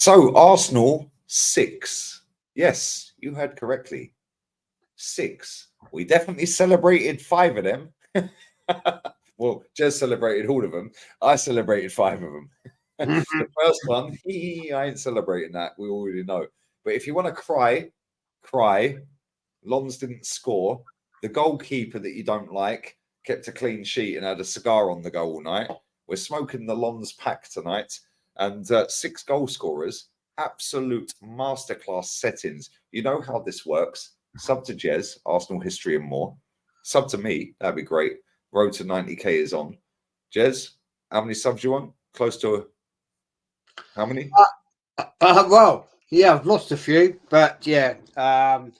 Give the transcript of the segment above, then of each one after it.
So Arsenal 6. Yes, you heard correctly. 6. We definitely celebrated 5 of them. Well, Jez celebrated all of them. I celebrated 5 of them. The first one, I ain't celebrating that. We already know. But if you want to cry, cry. Lons didn't score. The goalkeeper that you don't like kept a clean sheet and had a cigar on the go all night. We're smoking the Lons pack tonight. And 6 goal scorers, absolute masterclass settings. You know how this works. Sub to Jez, Arsenal history and more. Sub to me, that'd be great. Road to 90k is on. Jez, how many subs you want? Close to how many? Well, yeah, I've lost a few, but yeah, it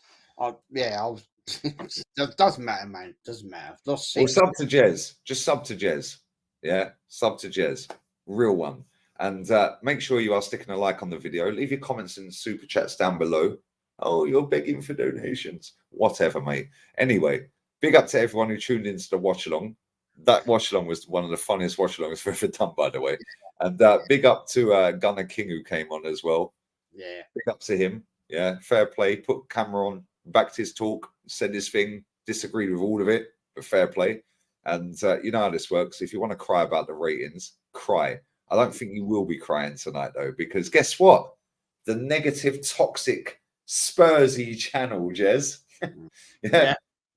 doesn't matter, man. It doesn't matter. I've lost 6. Well, sub to Jez. Just sub to Jez. Yeah, sub to Jez. Real one. And make sure you are sticking a like on the video. Leave your comments and super chats down below. Oh, you're begging for donations. Whatever, mate. Anyway, big up to everyone who tuned into the watch along. That watch along was one of the funniest watch alongs we've ever done, by the way. And big up to Gunnar King who came on as well. Yeah. Big up to him. Yeah, fair play. Put camera on, backed his talk, said his thing, disagreed with all of it, but fair play. And you know how this works. If you want to cry about the ratings, cry. I don't think you will be crying tonight, though, because guess what? The negative, toxic, Spursy channel, Jez,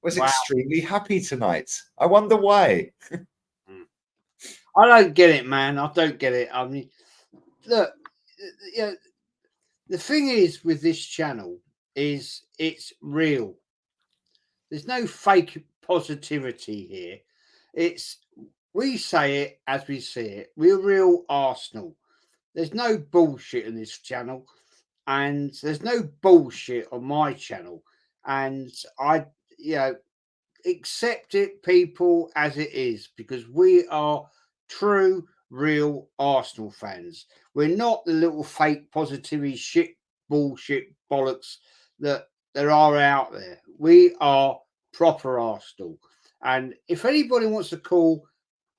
was extremely happy tonight. I wonder why. I don't get it, man. I don't get it. I mean, look, you know, the thing is with this channel is it's real. There's no fake positivity here. We say it as we see it. We're real Arsenal. There's no bullshit in this channel, and there's no bullshit on my channel. And I, accept it, people, as it is, because we are true, real Arsenal fans. We're not the little fake positivity shit, bullshit bollocks that there are out there. We are proper Arsenal. And if anybody wants to call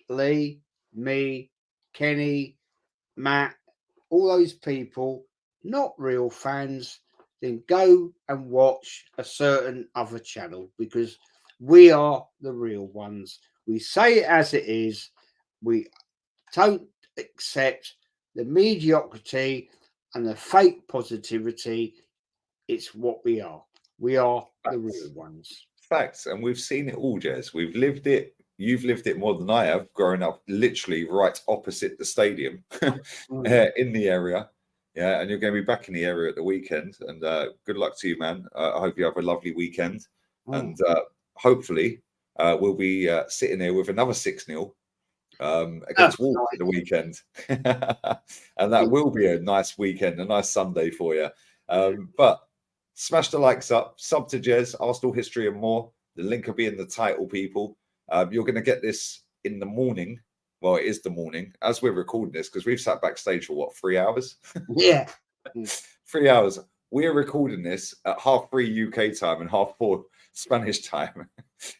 Lee, me, Kenny, Matt, all those people not real fans, then go and watch a certain other channel, because we are the real ones. We say it as it is. We don't accept the mediocrity and the fake positivity. It's what we are. We are the real ones. Facts. And we've seen it all, Jez. We've lived it. You've lived it more than I have, growing up literally right opposite the stadium in the area. Yeah, and you're going to be back in the area at the weekend. And good luck to you, man. I hope you have a lovely weekend. And hopefully we'll be sitting here with another 6-0 against Wolves at the weekend. And that will be a nice weekend, a nice Sunday for you. But smash the likes up, sub to Jez, Arsenal history and more. The link will be in the title, people. You're going to get this in the morning. Well, it is the morning as we're recording this, because we've sat backstage for what, 3 hours? Yeah. 3 hours. We're recording this at 3:30 UK time and 4:30 Spanish time.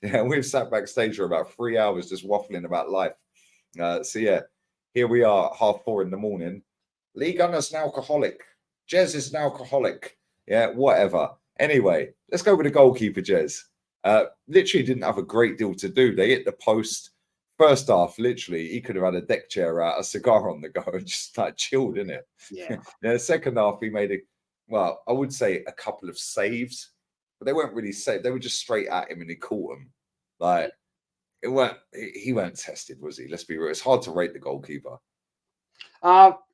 Yeah, we've sat backstage for about 3 hours just waffling about life. So yeah, here we are, 4:30 in the morning. Lee Gunner's an alcoholic. Jez is an alcoholic. Yeah, whatever. Anyway, let's go with the goalkeeper, Jez. Literally didn't have a great deal to do. They hit the post. First half, literally, he could have had a deck chair out, a cigar on the go, and just like chilled in it. Yeah. Second half, he made I would say a couple of saves, but they weren't really saves. They were just straight at him, and he caught them. Like he weren't tested, was he? Let's be real. It's hard to rate the goalkeeper.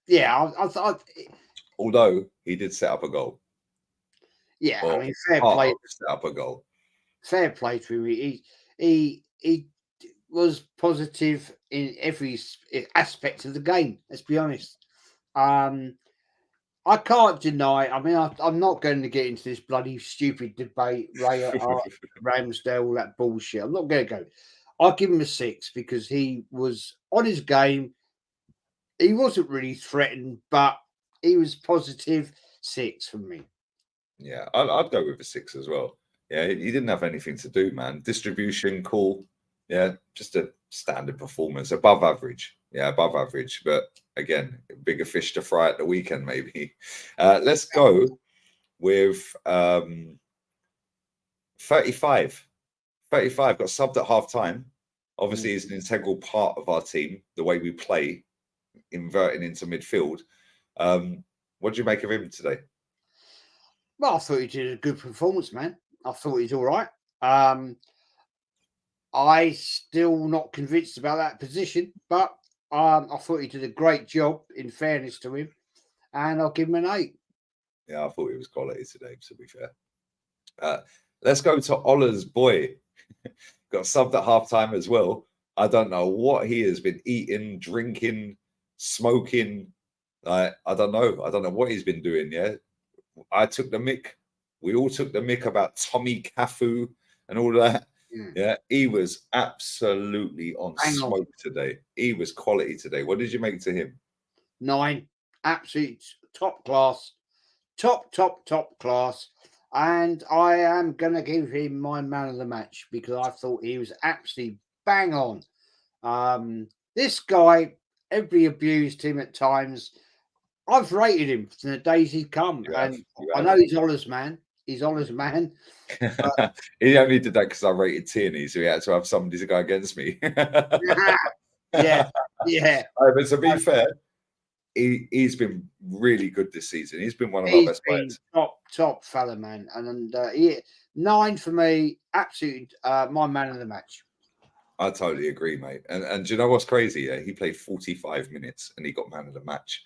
Yeah. Although he did set up a goal. Yeah, I mean, fair play. Set up a goal. Fair play to him. He was positive in every aspect of the game. Let's be honest. I can't deny. I mean, I'm not going to get into this bloody stupid debate, Ramsdale, all that bullshit. I'm not going to go. I'll give him a 6 because he was on his game. He wasn't really threatened, but he was positive. 6 for me. Yeah, I'd go with a 6 as well. Yeah, he didn't have anything to do, man. Distribution, cool. Yeah, just a standard performance, above average. Yeah, above average. But again, bigger fish to fry at the weekend, maybe. Let's go with 35. 35 got subbed at half time. Obviously, he's an integral part of our team, the way we play, inverting into midfield. What do you make of him today? Well, I thought he did a good performance, man. I thought he's all right. I still not convinced about that position, but I thought he did a great job. In fairness to him, and I'll give him an 8. Yeah, I thought he was quality today. To be fair, let's go to Ola's boy. Got subbed at half time as well. I don't know what he has been eating, drinking, smoking. I don't know. I don't know what he's been doing. Yeah, I took the mick. We all took the mick about Tommy Cafu and all that. Yeah, he was absolutely on smoke today. He was quality today. What did you make to him? 9, absolute top class, top class. And I am going to give him my man of the match because I thought he was absolutely bang on. This guy, everybody abused him at times. I've rated him from the days he's come, and I know he's Ola's man. He's Ola's man. He only did that because I rated Tierney, so he had to have somebody to go against me. yeah. But to be fair, he's been really good this season. He's been one of our best players. Top fella, man. And 9 for me, absolute my man of the match. I totally agree, mate. And do you know what's crazy? Yeah, he played 45 minutes and he got man of the match.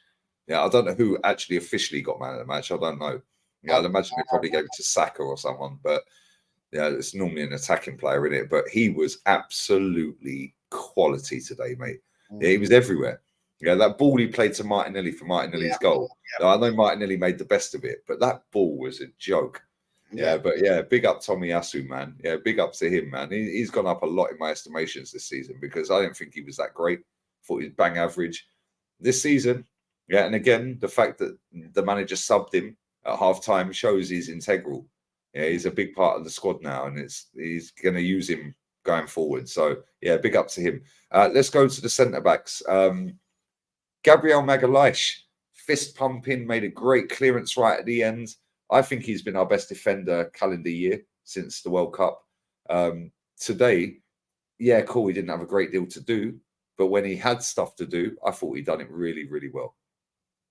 Yeah, I don't know who actually officially got man of the match. I don't know. Yeah, I'd imagine they probably gave it to Saka or someone, but yeah, it's normally an attacking player in it. But he was absolutely quality today, mate. Yeah, he was everywhere. Yeah, that ball he played to Martinelli for Martinelli's goal. Now, I know Martinelli made the best of it, but that ball was a joke. Yeah, but yeah, big up Tommy Asu, man. Yeah, big up to him, man. He's gone up a lot in my estimations this season because I didn't think he was that great. Thought he was bang average. This season, yeah, and again, the fact that the manager subbed him at half time shows he's integral. Yeah, he's a big part of the squad now, and he's going to use him going forward. So yeah, big up to him. Let's go to the centre backs. Gabriel Magalhaes, fist pumping, made a great clearance right at the end. I think he's been our best defender calendar year since the World Cup. Today, yeah, cool, he didn't have a great deal to do, but when he had stuff to do, I thought he'd done it really, really well.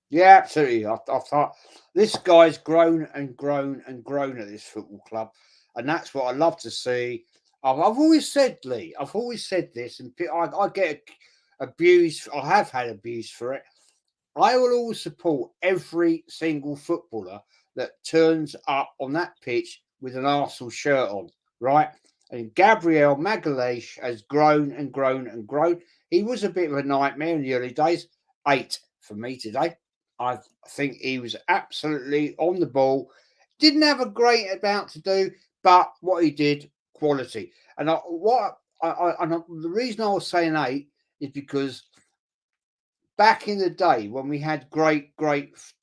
Yeah, absolutely. I thought this guy's grown and grown and grown at this football club, and that's what I love to see. I've always said, Lee, I've always said this, and I get abused. I have had abuse for it. I will always support every single footballer that turns up on that pitch with an Arsenal shirt on, right? And Gabriel Magalhaes has grown and grown and grown. He was a bit of a nightmare in the early days. 8 for me today. I think he was absolutely on the ball. Didn't have a great amount to do, but what he did, quality. And the reason I was saying 8 is because back in the day when we had great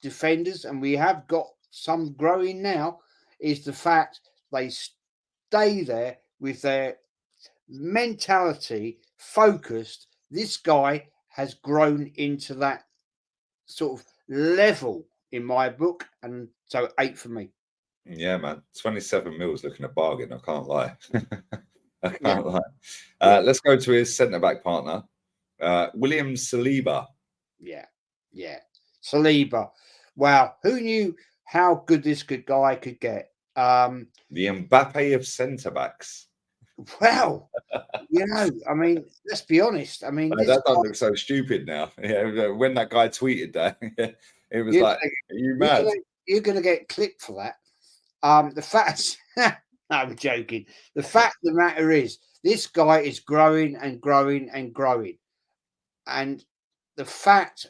defenders, and we have got some growing now, is the fact they stay there with their mentality focused. This guy has grown into that sort of level in my book, and so 8 for me. Yeah, man, 27 mils looking a bargain. I can't lie. I can't lie. Let's go to his centre back partner, William Saliba. Yeah. Saliba. Wow. Who knew how good this good guy could get? The Mbappe of centre backs. Well, I mean, let's be honest. I mean, that doesn't look so stupid now. Yeah, when that guy tweeted that, it was like, are you mad? You're going to get clipped for that. The fact, I'm joking. The fact of the matter is, this guy is growing and growing and growing. And the fact,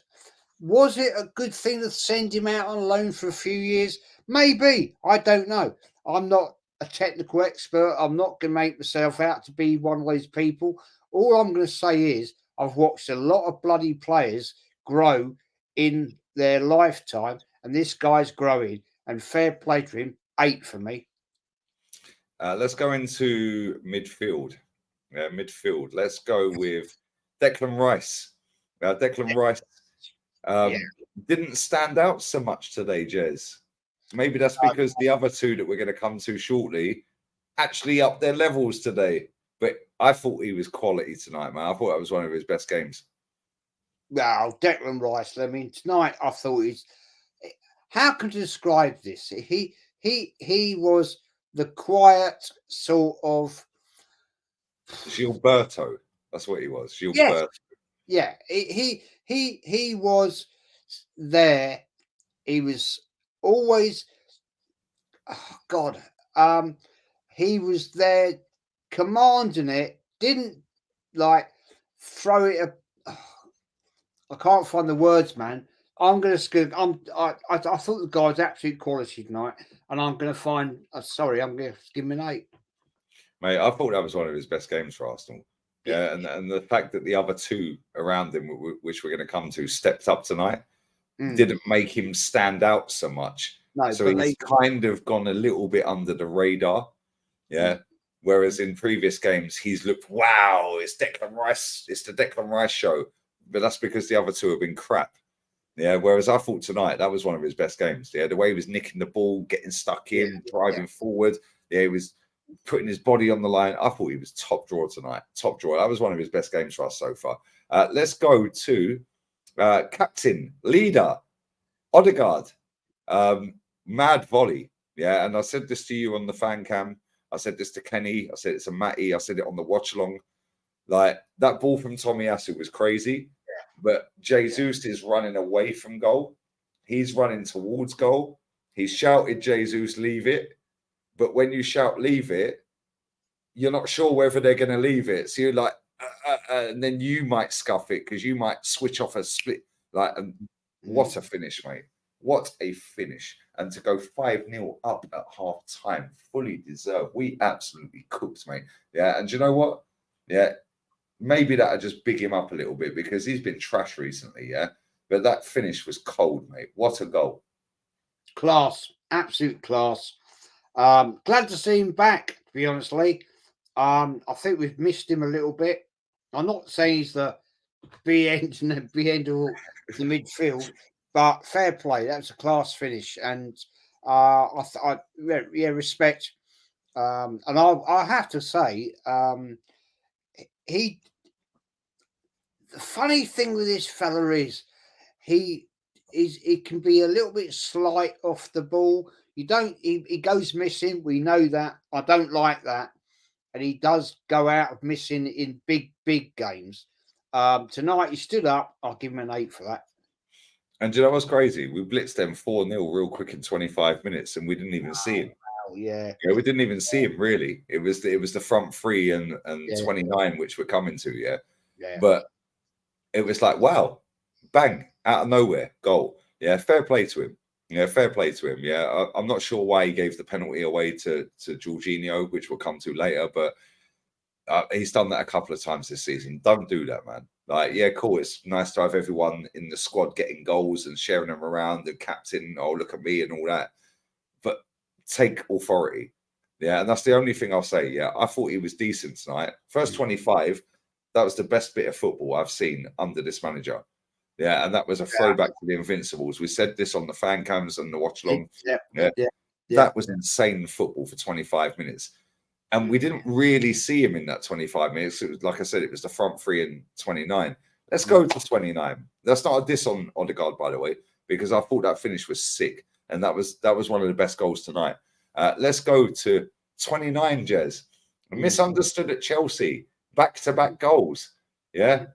was it a good thing to send him out on loan for a few years? Maybe. I don't know. I'm not a technical expert. I'm not going to make myself out to be one of those people. All I'm going to say is I've watched a lot of bloody players grow in their lifetime, and this guy's growing, and fair play to him. 8 for me. Let's go into midfield. midfield. Let's go with Declan Rice. Declan Rice Yeah. didn't stand out so much today, Jez. Maybe that's because the other two that we're going to come to shortly actually up their levels today. But I thought he was quality tonight, man. I thought that was one of his best games. Well, Declan Rice. I mean, tonight I thought he's. How can you describe this? He was the quiet sort of. Gilberto. That's what he was. Yes. Gilberto. Yeah. He was there. He was always. Oh God. He was there, commanding it. Didn't like throw it. I can't find the words, man. I'm gonna. I thought the guy's absolute quality tonight, and I'm gonna find. Sorry, I'm gonna give him an 8. Mate, I thought that was one of his best games for Arsenal. Yeah, and the fact that the other two around him, which we're going to come to, stepped up tonight, didn't make him stand out so much. No, so he's kind of gone a little bit under the radar. Yeah. Whereas in previous games, he's looked, wow, it's Declan Rice. It's the Declan Rice show. But that's because the other two have been crap. Yeah. Whereas I thought tonight, that was one of his best games. Yeah. The way he was nicking the ball, getting stuck in, driving forward. Yeah. He was putting his body on the line. I thought he was top draw tonight. Top draw. That was one of his best games for us so far. Let's go to captain, leader, Odegaard. Mad volley. Yeah. And I said this to you on the fan cam. I said this to Kenny. I said it to Matty. I said it on the watch along. Like that ball from Tomiyasu was crazy. But Jesus is running away from goal. He's running towards goal. He shouted, Jesus, leave it. But when you shout, leave it, you're not sure whether they're going to leave it. So you're like, and then you might scuff it because you might switch off a split. Like, what a finish, mate. What a finish. And to go 5-0 up at half time, fully deserved. We absolutely cooked, mate. Yeah. And you know what? Yeah. Maybe that'll just big him up a little bit because he's been trash recently. Yeah. But that finish was cold, mate. What a goal. Class. Absolute class. Glad to see him back, to be honest, Lee. I think we've missed him a little bit. I'm not saying he's the be end of the midfield, but fair play. That's a class finish, and I respect. And I have to say, he. The funny thing with this fella is, it can be a little bit slight off the ball. You don't. He goes missing. We know that. I don't like that, and he does go out of missing in big games. Tonight he stood up. I'll give him an 8 for that. And do you know what's crazy? We blitzed them 4-0 real quick in 25 minutes, and we didn't even see him. Wow, yeah, we didn't even see him really. It was the front 3 and 29 which we're coming to. Yeah, but it was like wow, bang out of nowhere, goal. Yeah, fair play to him. Yeah, fair play to him. Yeah, I'm not sure why he gave the penalty away to Jorginho, which we'll come to later, but he's done that a couple of times this season. Don't do that, man. Like, yeah, cool. It's nice to have everyone in the squad getting goals and sharing them around and captain, oh, look at me and all that. But take authority. Yeah, and that's the only thing I'll say. Yeah, I thought he was decent tonight. First 25, that was the best bit of football I've seen under this manager. Yeah, and that was a throwback to the Invincibles. We said this on the fan cams and the watch along. That was insane football for 25 minutes. And we didn't really see him in that 25 minutes. It was, like I said, it was the front 3 and 29. Let's go to 29. That's not a diss on Odegaard, by the way, because I thought that finish was sick. And that was one of the best goals tonight. Let's go to 29, Jez. Misunderstood at Chelsea. Back-to-back goals. Yeah.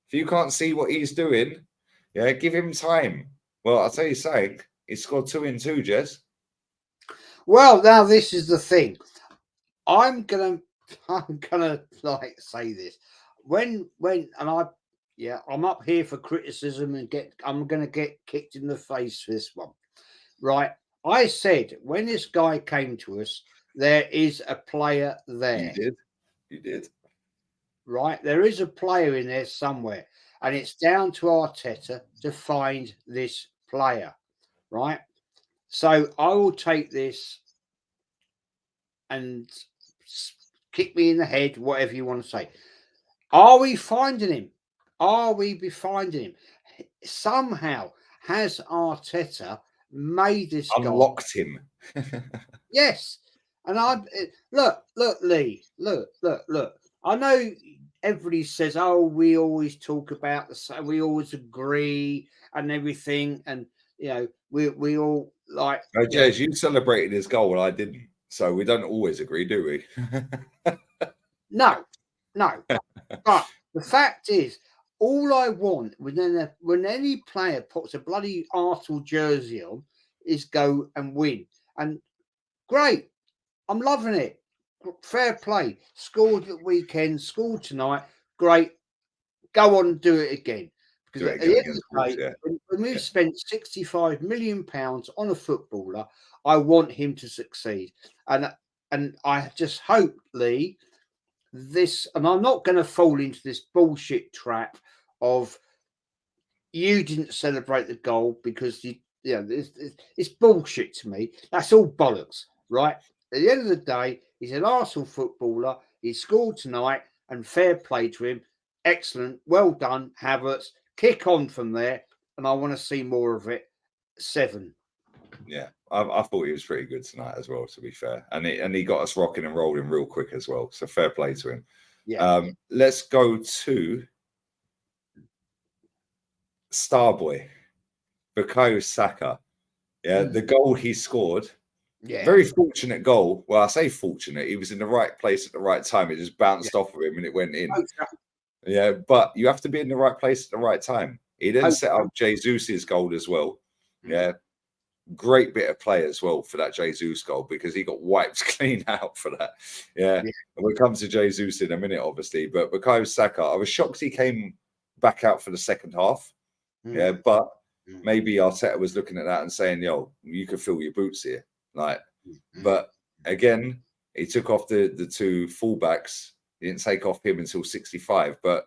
If you can't see what he's doing, yeah, give him time. Well, I'll tell you something. He scored 2 in 2, Jez. Well, now this is the thing. I'm gonna like say this I'm up here for criticism and I'm gonna get kicked in the face for this one, right? I said when this guy came to us, there is a player there. You did, right? There is a player in there somewhere, and it's down to Arteta to find this player, right? So I will take this and kick me in the head, whatever you want to say. Are we finding him? Are we be finding him? Somehow has Arteta made this guy? Unlocked him. Yes. And look, Lee, look. I know everybody says, "Oh, we always talk about the same, we always agree and everything," and we all like. No, Jez, you celebrated his goal and I didn't, so we don't always agree, do we? No. But the fact is, all I want when any player puts a bloody Arsenal jersey on is go and win. And great, I'm loving it. Fair play. Scored at the weekend, scored tonight. Great. Go on and do it again. Because Do it at the again end of against the Wolves, day, yeah. when we've spent £65 million on a footballer, I want him to succeed. And I just hope, Lee, and I'm not going to fall into this bullshit trap of you didn't celebrate the goal because it's bullshit to me. That's all bollocks, right? At the end of the day, he's an Arsenal footballer. He scored tonight, and fair play to him. Excellent, well done, Havertz. Kick on from there, and I want to see more of it. 7. Yeah, I thought he was pretty good tonight as well, to be fair, and he got us rocking and rolling real quick as well. So fair play to him. Yeah. Let's go to Starboy, Bukayo Saka. Yeah, the goal he scored. Yeah. Very fortunate goal. Well, I say fortunate. He was in the right place at the right time. It just bounced off of him and it went in. Yeah, but you have to be in the right place at the right time. He then set up Jesus' goal as well. Yeah, great bit of play as well for that Jesus goal because he got wiped clean out for that. Yeah, and we'll come to Jesus in a minute, obviously. But Bukayo Saka, I was shocked he came back out for the second half. Yeah, but maybe Arteta was looking at that and saying, "Yo, you could fill your boots here." Like, but again, he took off the two fullbacks. He didn't take off him until 65, but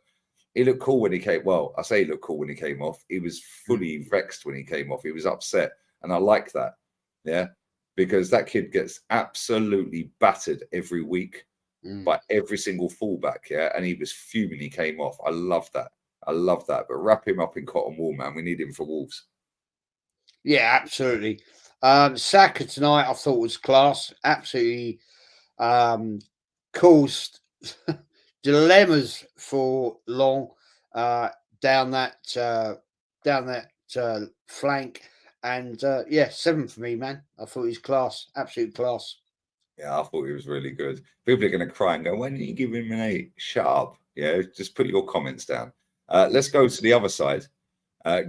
he looked cool when he came. Well, I say he looked cool when he came off. He was fully vexed when he came off. He was upset, and I like that. Yeah, because that kid gets absolutely battered every week by every single fullback. Yeah, and he was fuming. He came off. I love that. I love that. But wrap him up in cotton wool, man. We need him for Wolves. Yeah, absolutely. Saka tonight, I thought was class. Absolutely caused dilemmas for Long down that flank. And 7 for me, man. I thought he's class, absolute class. Yeah, I thought he was really good. People are going to cry and go, "Why didn't you give him an 8? Shut up." Yeah, just put your comments down. Let's go to the other side.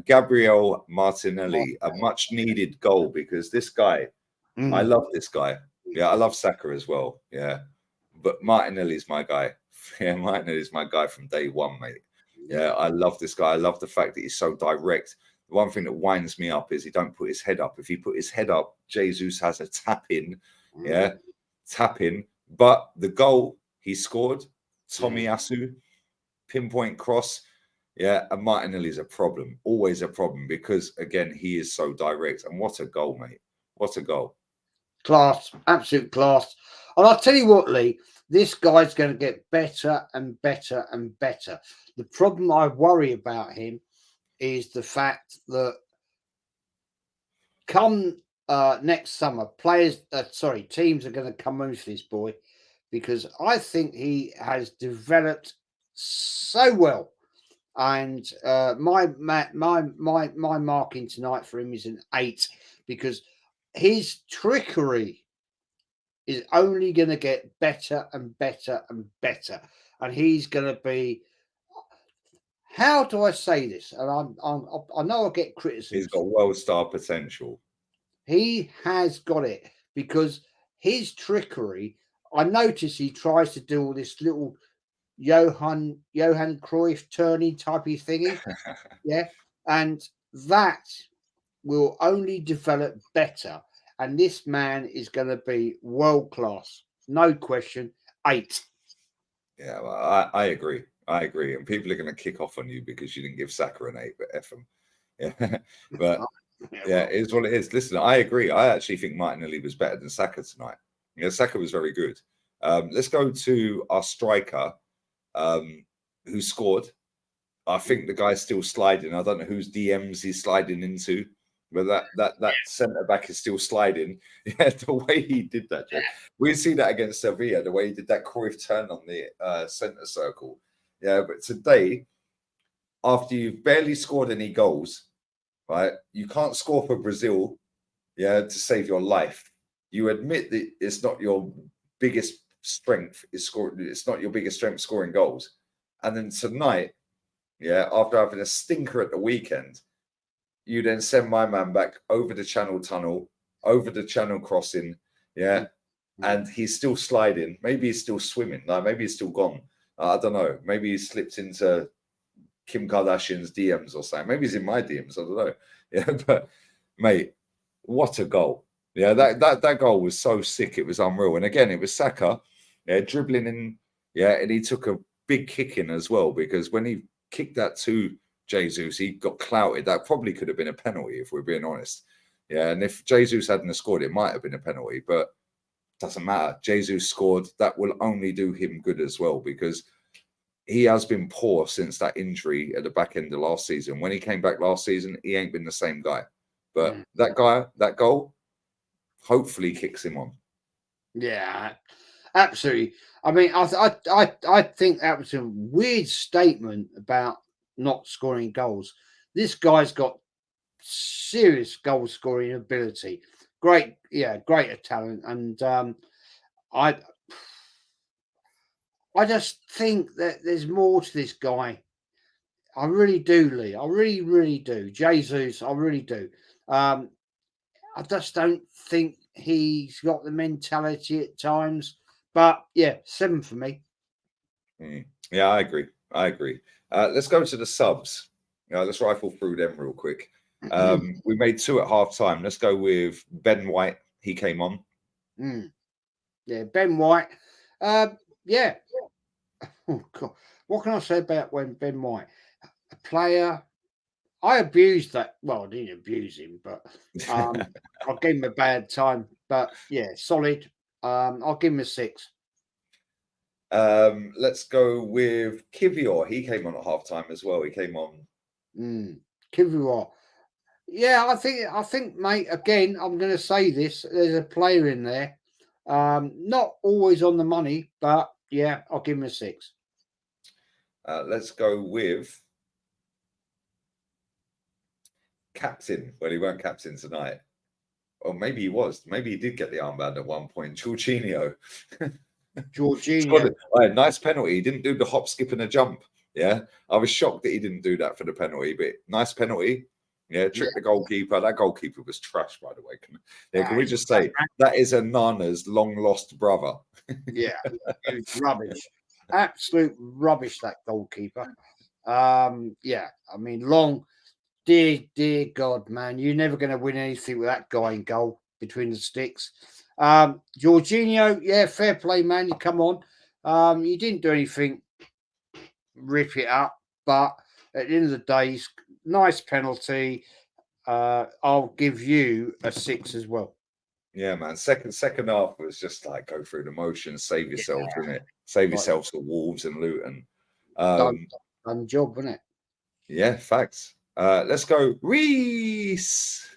Gabriel Martinelli, a much needed goal because this guy, I love this guy. Yeah, I love Saka as well. Yeah, but Martinelli's my guy. Yeah, Martinelli's my guy from day one, mate. Yeah, I love this guy. I love the fact that he's so direct. The one thing that winds me up is he don't put his head up. If he put his head up, Jesus has a tap in. Yeah, tap in. But the goal he scored, Tomiyasu, pinpoint cross. Yeah, and Martinelli's a problem, always a problem because again he is so direct. And what a goal, mate! What a goal! Class, absolute class. And I'll tell you what, Lee, this guy's going to get better and better and better. The problem I worry about him is the fact that come next summer, teams are going to come in for this boy because I think he has developed so well. And my marking tonight for him is an 8 because his trickery is only going to get better and better and better, and he's going to be. How do I say this? And I know I get criticism. He's got world star potential. He has got it because his trickery. I notice he tries to do all this little Johan Cruyff turning typey thingy. Yeah. And that will only develop better. And this man is going to be world class. No question. 8. Yeah, well, I agree. I agree. And people are going to kick off on you because you didn't give Saka an 8, but F him. Yeah. But yeah, it is what it is. Listen, I agree. I actually think Martinelli was better than Saka tonight. Yeah, Saka was very good. Let's go to our striker, who scored. I think the guy's still sliding. I don't know whose DMs he's sliding into, but that centre back is still sliding. Yeah, the way he did that, Joe. We see that against Sevilla, the way he did that Cruyff turn on the centre circle. Yeah, but today, after you've barely scored any goals, right? You can't score for Brazil, yeah, to save your life. You admit that it's not your biggest strength is scoring. It's not your biggest strength scoring goals. And then tonight, yeah, after having a stinker at the weekend, you then send my man back over the Channel Tunnel, over the Channel Crossing, yeah, and he's still sliding. Maybe he's still swimming. No, maybe he's still gone. I don't know. Maybe he slipped into Kim Kardashian's DMs or something. Maybe he's in my DMs. I don't know. Yeah, but mate, what a goal! Yeah, that goal was so sick. It was unreal. And again, it was Saka, yeah, dribbling in. Yeah, and he took a big kick in as well, because when he kicked that to Jesus, he got clouted. That probably could have been a penalty if we're being honest. Yeah, and if Jesus hadn't have scored, it might have been a penalty, but doesn't matter. Jesus scored. That will only do him good as well, because he has been poor since that injury at the back end of last season. When he came back last season, he ain't been the same guy. But that guy, that goal, hopefully kicks him on. Yeah, absolutely. I mean, I think that was a weird statement about not scoring goals. This guy's got serious goal scoring ability. Great, yeah, greater talent, and I I just think that there's more to this guy. I really do, Lee. I really, really do. Jesus, I really do. I just don't think he's got the mentality at times. But yeah, 7 for me. Yeah, I agree. I agree. Let's go to the subs. Let's rifle through them real quick. We made 2 at half time. Let's go with Ben White. He came on. Yeah, Ben White. Yeah. Oh, God. What can I say about when Ben White? A player. I abused that. Well, I didn't abuse him, but I gave him a bad time. But yeah, solid. I'll give him a 6. Let's go with Kivior. He came on at half time as well. He came on. Kivior. Yeah, I think, mate. Again, I'm going to say this. There's a player in there. Not always on the money, but yeah, I'll give him a 6. Let's go with captain. Well, he weren't captain tonight. Or maybe he was. Maybe he did get the armband at one point. Jorginho. Jorginho. Nice penalty. He didn't do the hop, skip, and a jump. Yeah. I was shocked that he didn't do that for the penalty, but nice penalty. Yeah, tricked the goalkeeper. That goalkeeper was trash, by the way. Can we just say that is a Nana's long lost brother? Yeah, it was rubbish. Absolute rubbish, that goalkeeper. Yeah, I mean, long, dear God, man, you're never going to win anything with that guy in goal between the sticks. Jorginho, yeah, fair play, man. You come on. You didn't do anything, rip it up, but at the end of the day, nice penalty. I'll give you a 6 as well. Yeah, man. Second half was just like go through the motions, save yourselves, innit? Save yourselves to Wolves and Luton. Done job, wasn't it? Yeah, facts. Let's go, Reese.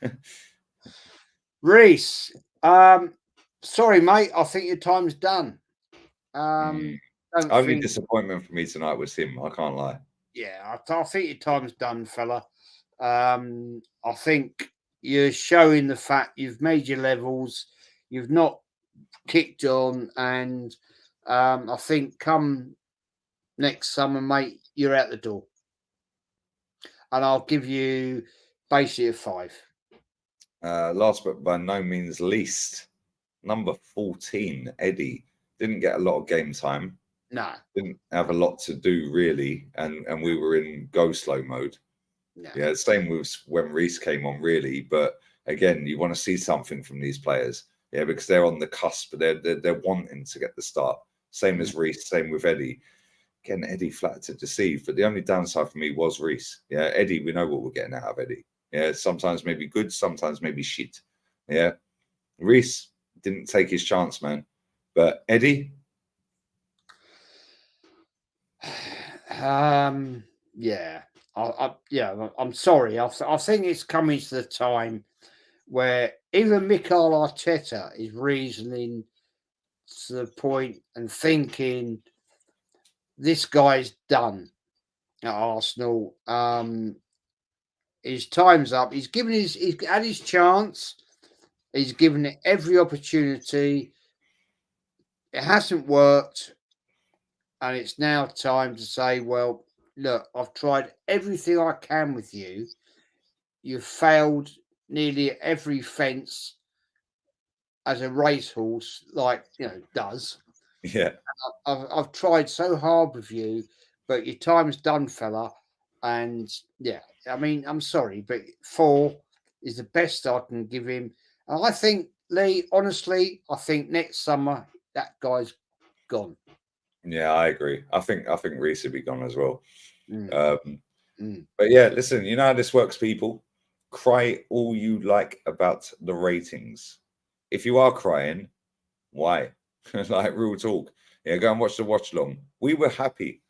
Reese. Sorry, mate. I think your time's done. Only disappointment for me tonight was him. I can't lie. Yeah, I think your time's done, fella. I think you're showing the fact you've made your levels, you've not kicked on, and I think come next summer, mate, you're out the door. And I'll give you basically a 5. Last but by no means least, number 14, Eddie. Didn't get a lot of game time. No. Didn't have a lot to do, really. And we were in go slow mode. No. Yeah, same with when Reese came on, really. But again, you want to see something from these players. Yeah, because they're on the cusp, but they're wanting to get the start. Same as Reese, same with Eddie. Again, Eddie flat to deceive. But the only downside for me was Reese. Yeah, Eddie, we know what we're getting out of Eddie. Yeah, sometimes maybe good, sometimes maybe shit. Yeah. Reese didn't take his chance, man. But Eddie, Yeah, I'm sorry. I think it's coming to the time where even Mikel Arteta is reasoning to the point and thinking this guy's done at Arsenal. His time's up. He's had his chance. He's given it every opportunity. It hasn't worked, and it's now time to say, well, look, I've tried everything I can with you. You've failed nearly at every fence as a racehorse, does. Yeah. I've tried so hard with you, but your time's done, fella. And yeah, I mean, I'm sorry, but 4 is the best I can give him. And I think, Lee, honestly, I think next summer that guy's gone. Yeah, I agree. I think Reece would be gone as well. Mm, Um, mm, but yeah, listen, you know how this works, people. Cry all you like about the ratings. If you are crying, why? Like real talk. Yeah, go and watch the watch long. We were happy.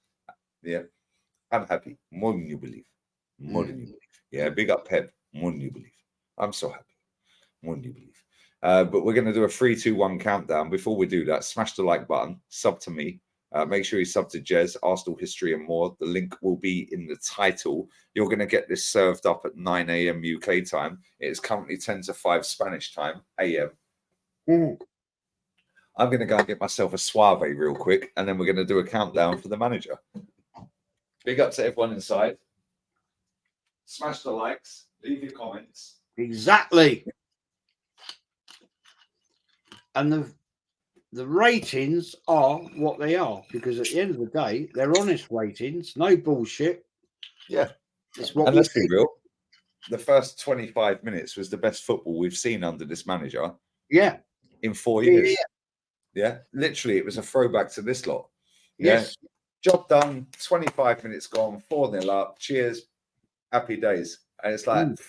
Yeah, I'm happy. More than you believe. More mm. than you believe. Yeah, big up Pep. More than you believe. I'm so happy. More than you believe. But we're going to do a 3, 2, 1 countdown. Before we do that, smash the like button, sub to me. Make sure you sub to Jez, Arsenal History and More. The link will be in the title. You're going to get this served up at 9 a.m. UK time. It is currently 10 to 5 Spanish time, a.m. Mm. I'm going to go and get myself a suave real quick, and then we're going to do a countdown for the manager. Big up to everyone inside. Smash the likes. Leave your comments. Exactly. And the ratings are what they are because at the end of the day, they're honest ratings, no bullshit. Yeah. It's what And we let's be think. real. The first 25 minutes was the best football we've seen under this manager Yeah. in 4 Yeah. years. Yeah. Literally, it was a throwback to this lot. Yeah. Yes. Job done, 25 minutes gone, 4-0 up. Cheers. Happy days. And it's like, Mm.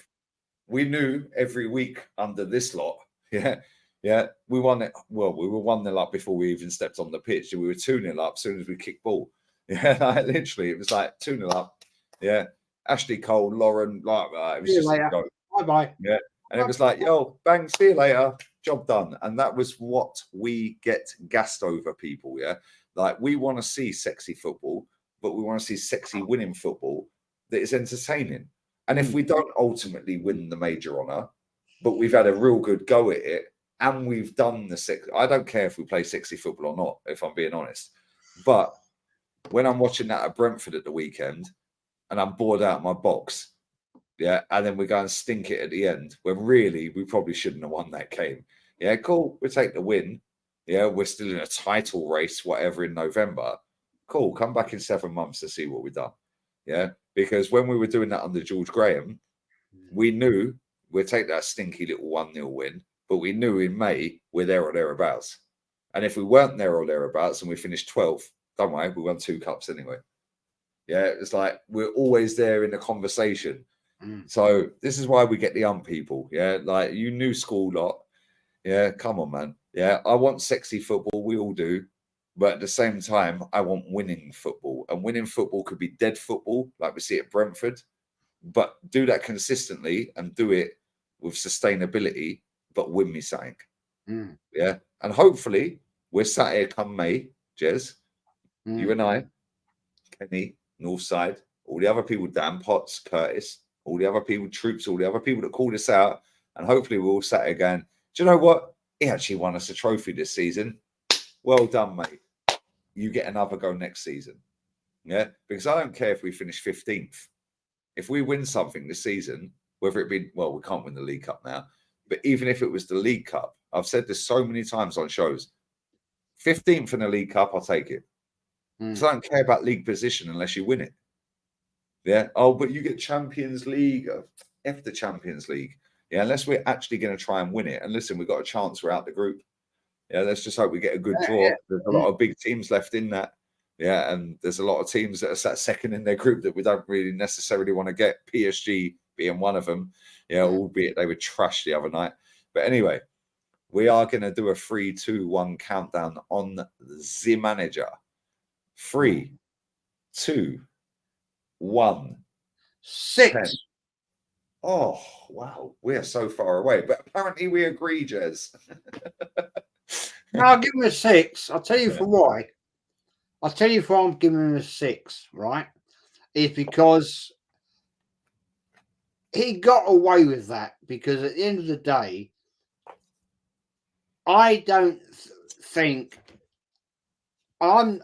we knew every week under this lot. Yeah. Yeah. We won it. Well, we were 1-0 up before we even stepped on the pitch. We were 2-0 up as soon as we kicked ball. Yeah. Like, literally, it was like 2-0 up. Yeah. Ashley Cole, Lauren, it was See you just a later. joke. Bye bye. Yeah. And it was like, yo, bang, see you later. Job done. And that was what we get gassed over, people. Yeah. Like, we want to see sexy football, but we want to see sexy winning football that is entertaining. And if we don't ultimately win the major honour, but we've had a real good go at it and we've done the six, I don't care if we play sexy football or not, if I'm being honest. But when I'm watching that at Brentford at the weekend and I'm bored out of my box, yeah, and then we go and stink it at the end, when really we probably shouldn't have won that game. Yeah, cool, we'll take the win. Yeah, we're still in a title race, whatever, in November. Cool, come back in 7 months to see what we've done. Yeah, because when we were doing that under George Graham, we knew we'd take that stinky little 1-0 win, but we knew in May we're there or thereabouts. And if we weren't there or thereabouts and we finished 12th, don't worry, we won 2 cups anyway. Yeah, it's like we're always there in the conversation. So this is why we get the people. Yeah, like you new school lot. Yeah, come on, man. Yeah, I want sexy football. We all do. But at the same time, I want winning football. And winning football could be dead football, like we see at Brentford. But do that consistently and do it with sustainability, but win me something. Yeah. And hopefully we're sat here come May, Jez, you and I, Kenny, Northside, all the other people, Dan Potts, Curtis, all the other people, Troops, all the other people that called us out. And hopefully we're all sat here going, do you know what? He actually won us a trophy this season. Well done, mate. You get another go next season. Yeah. Because I don't care if we finish 15th. If we win something this season, whether it be, well, we can't win the League Cup now, but even if it was the League Cup, I've said this so many times on shows, 15th in the League Cup, I'll take it. Because I don't care about league position unless you win it. Yeah. Oh, but you get Champions League. F the Champions League. Yeah. Unless we're actually going to try and win it. And listen, we've got a chance. We're out the group. Yeah. Let's just hope we get a good draw. There's a lot of big teams left in that. Yeah. And there's a lot of teams that are sat second in their group that we don't really necessarily want to get. PSG being one of them. Yeah. Albeit they were trash the other night. But anyway, we are going to do a 3, 2, 1 countdown on the manager. 3, 2, 1, 6. 10. Oh, wow. We're so far away. But apparently we agree, Jez. No, I'll give him a 6. I'll tell you Yeah. for why. I'll tell you why I'm giving him a 6, right? Is because he got away with that. Because at the end of the day, I don't think I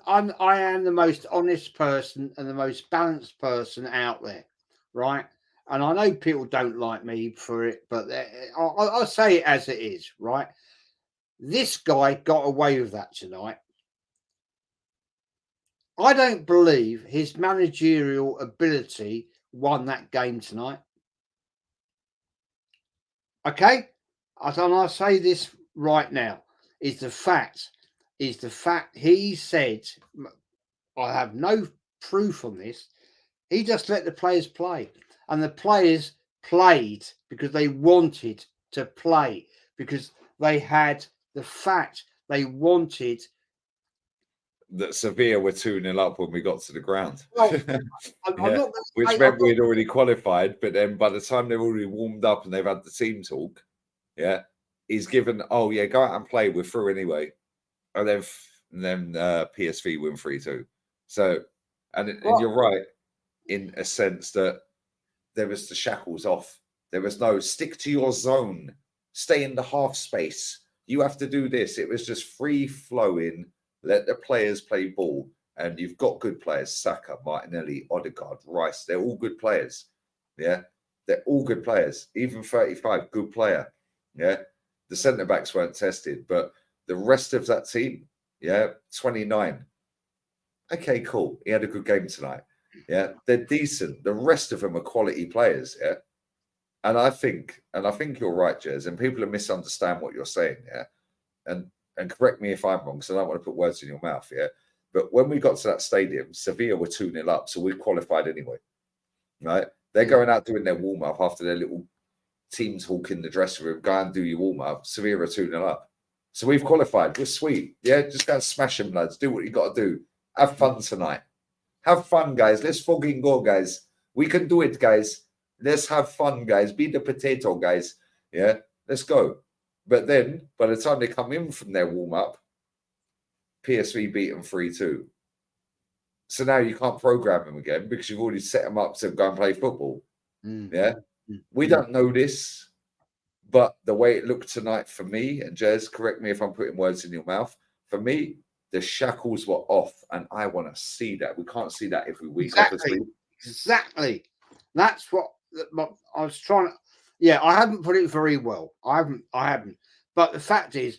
am the most honest person and the most balanced person out there, right? And I know people don't like me for it, but I'll say it as it is, right? This guy got away with that tonight. I don't believe his managerial ability won that game tonight. Okay? And I'll say this right now is the fact he said, I have no proof on this. He just let the players play. And the players played because they wanted to play, because they had the fact they wanted. That Sevilla were 2-0 up when we got to the ground. Well, I'm Yeah. not Which meant we'd already qualified, but then by the time they've already warmed up and they've had the team talk, yeah, he's given, oh yeah, go out and play, we're through anyway. And then PSV win 3-2. So, and you're right in a sense that there was the shackles off. There was no stick to your zone, stay in the half space. You have to do this. It was just free flowing. Let the players play ball. And you've got good players, Saka, Martinelli, Odegaard, Rice. They're all good players. Yeah. They're all good players. Even 35, good player. Yeah. The centre backs weren't tested, but the rest of that team, yeah, 29. Okay, cool. He had a good game tonight. Yeah. They're decent. The rest of them are quality players. Yeah. And I think you're right, Jez, and people misunderstand what you're saying, yeah. And correct me if I'm wrong, because I don't want to put words in your mouth, yeah. But when we got to that stadium, Sevilla were 2-0 up, so we qualified anyway. Right? They're going out doing their warm-up after their little team talk in the dressing room. Go and do your warm-up. Sevilla are 2-0 up. So we've qualified. We're sweet. Yeah, just go and smash them, lads. Do what you got to do. Have fun tonight. Have fun, guys. Let's fucking go, guys. We can do it, guys. Let's have fun, guys. Be the potato, guys. Yeah, let's go. But then, by the time they come in from their warm-up, PSV beat them 3-2. So now you can't program them again because you've already set them up to go and play football. Yeah. We don't know this, but the way it looked tonight for me, and Jez, correct me if I'm putting words in your mouth, for me, the shackles were off, and I want to see that. We can't see that every week, obviously. Exactly. That's what I was trying to. Yeah, I haven't put it very well. I haven't. But the fact is,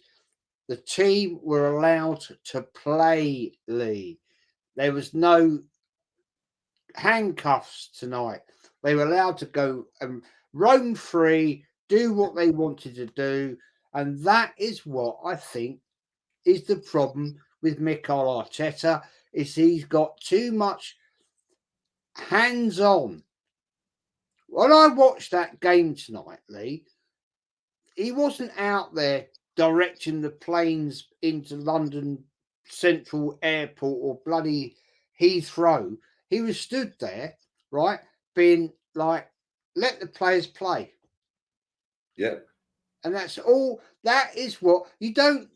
the team were allowed to play, Lee. There was no handcuffs tonight. They were allowed to go and roam free, do what they wanted to do. And that is what I think is the problem with Mikel Arteta, is he's got too much hands-on. When I watched that game tonight, Lee, he wasn't out there directing the planes into London Central Airport or bloody Heathrow. He was stood there, right, being like, let the players play. Yeah. And that's all. That is what you don't.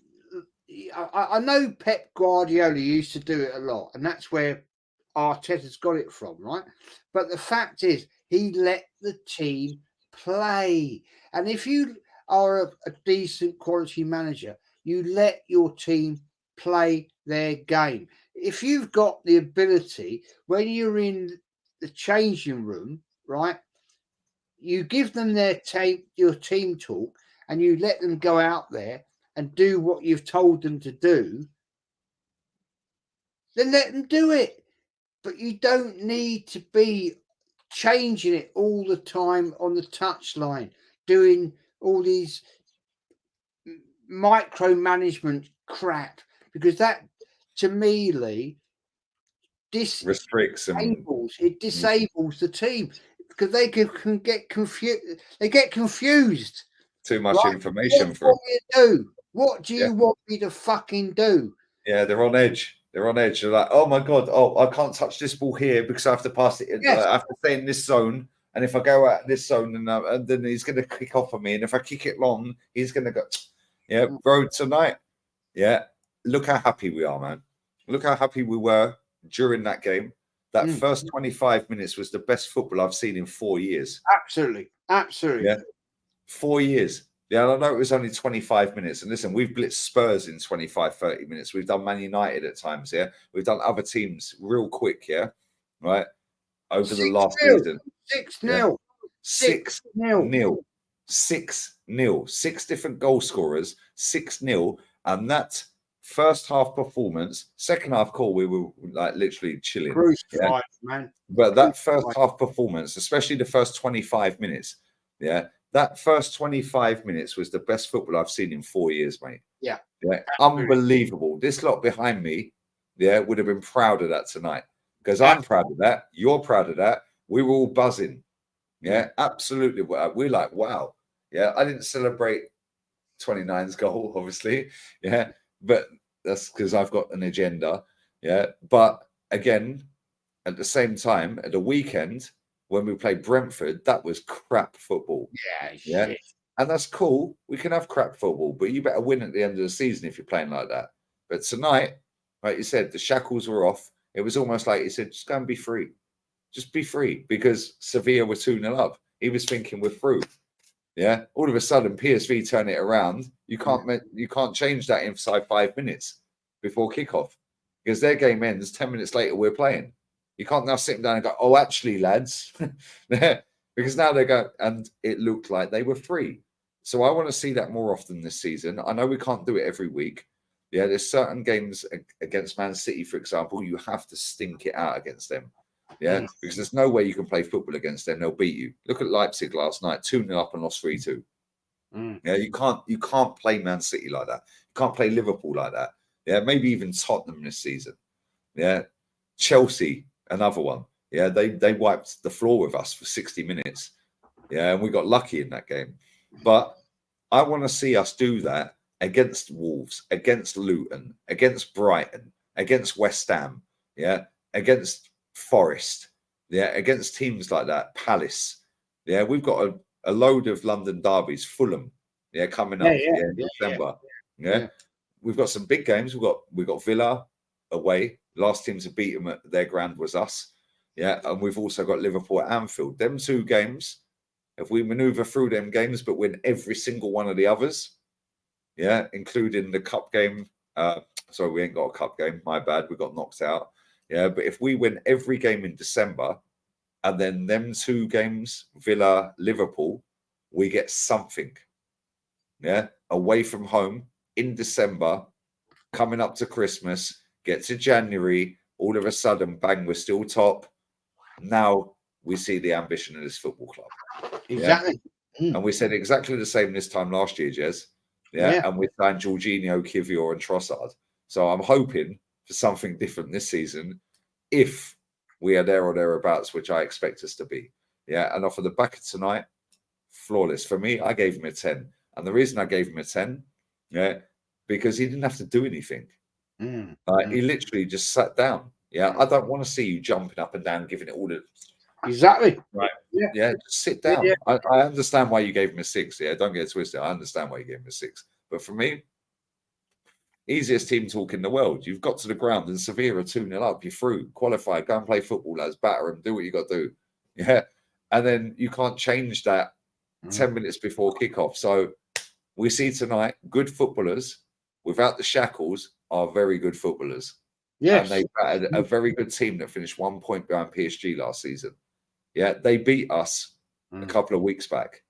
I know Pep Guardiola used to do it a lot, and that's where Arteta's got it from, right? But the fact is, he let the team play. And if you are a decent quality manager, you let your team play their game. If you've got the ability, when you're in the changing room, right, you give them your team talk, and you let them go out there and do what you've told them to do, then let them do it. But you don't need to be changing it all the time on the touchline, doing all these micromanagement crap, because that, to me, Lee, Restricts them. it disables the team because they can get confused. They get confused. Too much Right? information What for them. do you do? What do you want me to fucking do? Yeah, they're on edge. They're on edge. They're like, oh my god, oh I can't touch this ball here because I have to pass it. Yes. I have to stay in this zone, and if I go out this zone, and then he's going to kick off on me, and if I kick it long, he's going to go. Yeah, bro. Tonight, yeah. Look how happy we are, man. Look how happy we were during that game. That first 25 minutes was the best football I've seen in 4 years. Absolutely. Absolutely. Yeah. 4 years. Yeah, I know it was only 25 minutes. And listen, we've blitzed Spurs in 25, 30 minutes. We've done Man United at times, yeah. We've done other teams real quick, yeah. Right? Over the last season. 6-0. 6-0. 6-0. 6 different goal scorers, 6-0. And that first half performance, second half call, we were like literally chilling. Crucified, man. But that first half performance, especially the first 25 minutes, yeah, that first 25 minutes was the best football I've seen in 4 years, mate. Yeah. Unbelievable. This lot behind me, yeah, would have been proud of that tonight because I'm proud of that. You're proud of that. We were all buzzing. Yeah, absolutely. We're like, wow. Yeah, I didn't celebrate 29's goal, obviously. Yeah, but that's because I've got an agenda. Yeah, but again, at the same time, at the weekend, when we played Brentford, that was crap football. Yeah. Yeah. And that's cool. We can have crap football, but you better win at the end of the season if you're playing like that. But tonight, like you said, the shackles were off. It was almost like he said, just go and be free. Just be free because Sevilla were 2-0 up. He was thinking we're through. Yeah. All of a sudden, PSV turn it around. You can't change that inside 5 minutes before kickoff because their game ends 10 minutes later. We're playing. You can't now sit them down and go, oh, actually, lads, because now they go, and it looked like they were free. So I want to see that more often this season. I know we can't do it every week. Yeah, there's certain games against Man City, for example, you have to stink it out against them. Yeah, because there's no way you can play football against them. They'll beat you. Look at Leipzig last night, 2-0 up and lost 3-2. Yeah, you can't play Man City like that. You can't play Liverpool like that. Yeah, maybe even Tottenham this season. Yeah, Chelsea, another one. Yeah, they wiped the floor with us for 60 minutes. Yeah, and we got lucky in that game. But I want to see us do that against Wolves, against Luton, against Brighton, against West Ham, yeah, against Forest, yeah, against teams like that, Palace. Yeah, we've got a load of London derbies, Fulham, yeah, coming up in December. Yeah. We've got some big games. We've got Villa away. Last team to beat them at their ground was us. Yeah, and we've also got Liverpool at Anfield. Them 2 games, if we maneuver through them games but win every single one of the others, yeah, including the cup game. Sorry, we ain't got a cup game. My bad. We got knocked out. Yeah, but if we win every game in December and then them 2 games, Villa, Liverpool, we get something. Yeah, away from home in December, coming up to Christmas, get to January, all of a sudden, bang, we're still top. Now we see the ambition of this football club. Exactly. Yeah? And we said exactly the same this time last year, Jez. Yeah. And we signed Jorginho, Kivior, and Trossard. So I'm hoping for something different this season if we are there or thereabouts, which I expect us to be. Yeah. And off of the back of tonight, flawless. For me, I gave him a 10. And the reason I gave him a 10, yeah, because he didn't have to do anything. He literally just sat down. Yeah, I don't want to see you jumping up and down, giving it all the exactly. Right. Yeah, just sit down. Yeah. I understand why you gave him a 6. Yeah, don't get it twisted. I understand why you gave him a 6. But for me, easiest team talk in the world. You've got to the ground and Sevilla 2-0 up. You're through. Qualify. Go and play football, lads. Batter them. Do what you got to do. Yeah. And then you can't change that 10 minutes before kickoff. So we see tonight good footballers without the shackles are very good footballers. Yes. And they battered a very good team that finished 1 point behind PSG last season. Yeah, they beat us a couple of weeks back.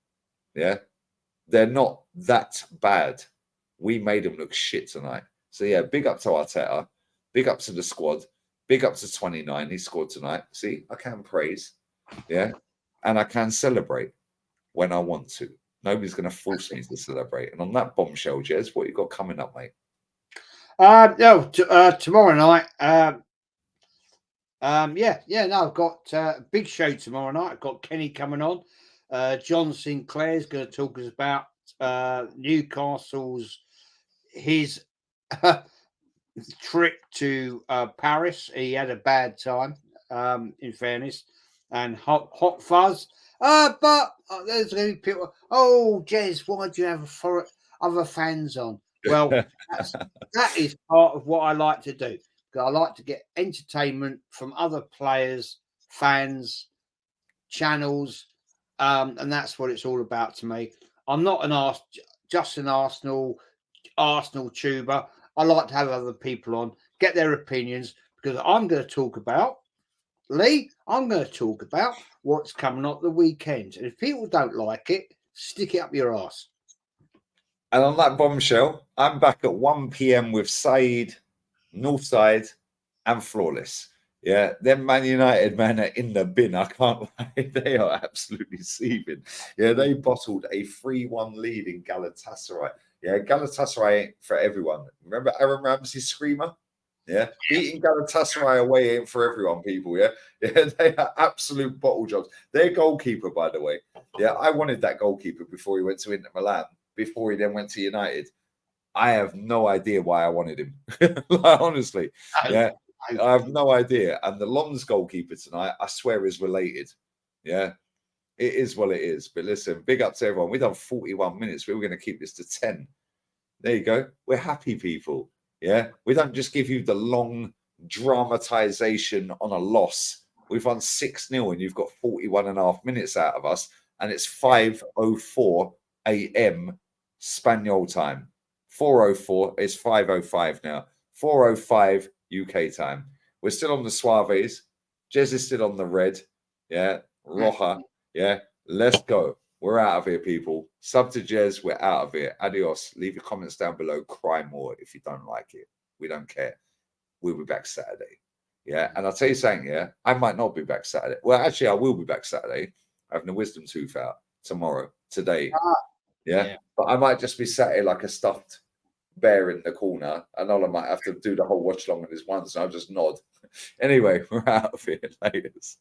Yeah, they're not that bad. We made them look shit tonight. So yeah, big up to Arteta, big up to the squad, big up to 29. He scored tonight. See, I can praise, yeah, and I can celebrate when I want to. Nobody's going to force me to celebrate. And on that bombshell, Jez, what you got coming up, mate? Tomorrow night. I've got a big show tomorrow night. I've got Kenny coming on. John Sinclair's going to talk us about Newcastle's his trip to Paris. He had a bad time, in fairness, and hot fuzz. But there's going to be people. Oh, Jez, why do you have other fans on? Well, that is part of what I like to do. Because I like to get entertainment from other players, fans, channels, and that's what it's all about to me. I'm not just an Arsenal tuber. I like to have other people on, get their opinions, because I'm going to talk about Lee. I'm going to talk about what's coming up the weekend, and if people don't like it, stick it up your ass. And on that bombshell, I'm back at 1 p.m. with Saeed, Northside, and Flawless. Yeah, them Man United, man, are in the bin. I can't lie. They are absolutely seething. Yeah, they bottled a 3-1 lead in Galatasaray. Yeah, Galatasaray ain't for everyone. Remember Aaron Ramsey's screamer? Yeah, beating Galatasaray away ain't for everyone, people. Yeah, yeah, they are absolute bottle jobs. Their goalkeeper, by the way. Yeah, I wanted that goalkeeper before he went to Inter Milan, before he then went to United. I have no idea why I wanted him. Like, honestly, yeah, I have no idea. And the Lons goalkeeper tonight, I swear, is related. Yeah, it is what it is. But listen, big up to everyone. We've done 41 minutes. We were going to keep this to 10. There you go. We're happy people. Yeah, we don't just give you the long dramatization on a loss. We've won 6-0 and you've got 41 and a half minutes out of us. And it's 5:04 a.m. Spanish time. 4:04, it's 5:05 now. 4:05 UK time. We're still on the Suaves. Jez is still on the red. Yeah. Roja. Yeah. Let's go. We're out of here, people. Sub to Jez. We're out of here. Adios. Leave your comments down below. Cry more if you don't like it. We don't care. We'll be back Saturday. Yeah. And I'll tell you something, yeah. I might not be back Saturday. Well, actually, I will be back Saturday. Having a wisdom tooth out tomorrow, today. Yeah. But I might just be sat here like a stuffed bear in the corner, and Ola might have to do the whole watch along with his ones, and I'll just nod. Anyway, we're out of here. Laters.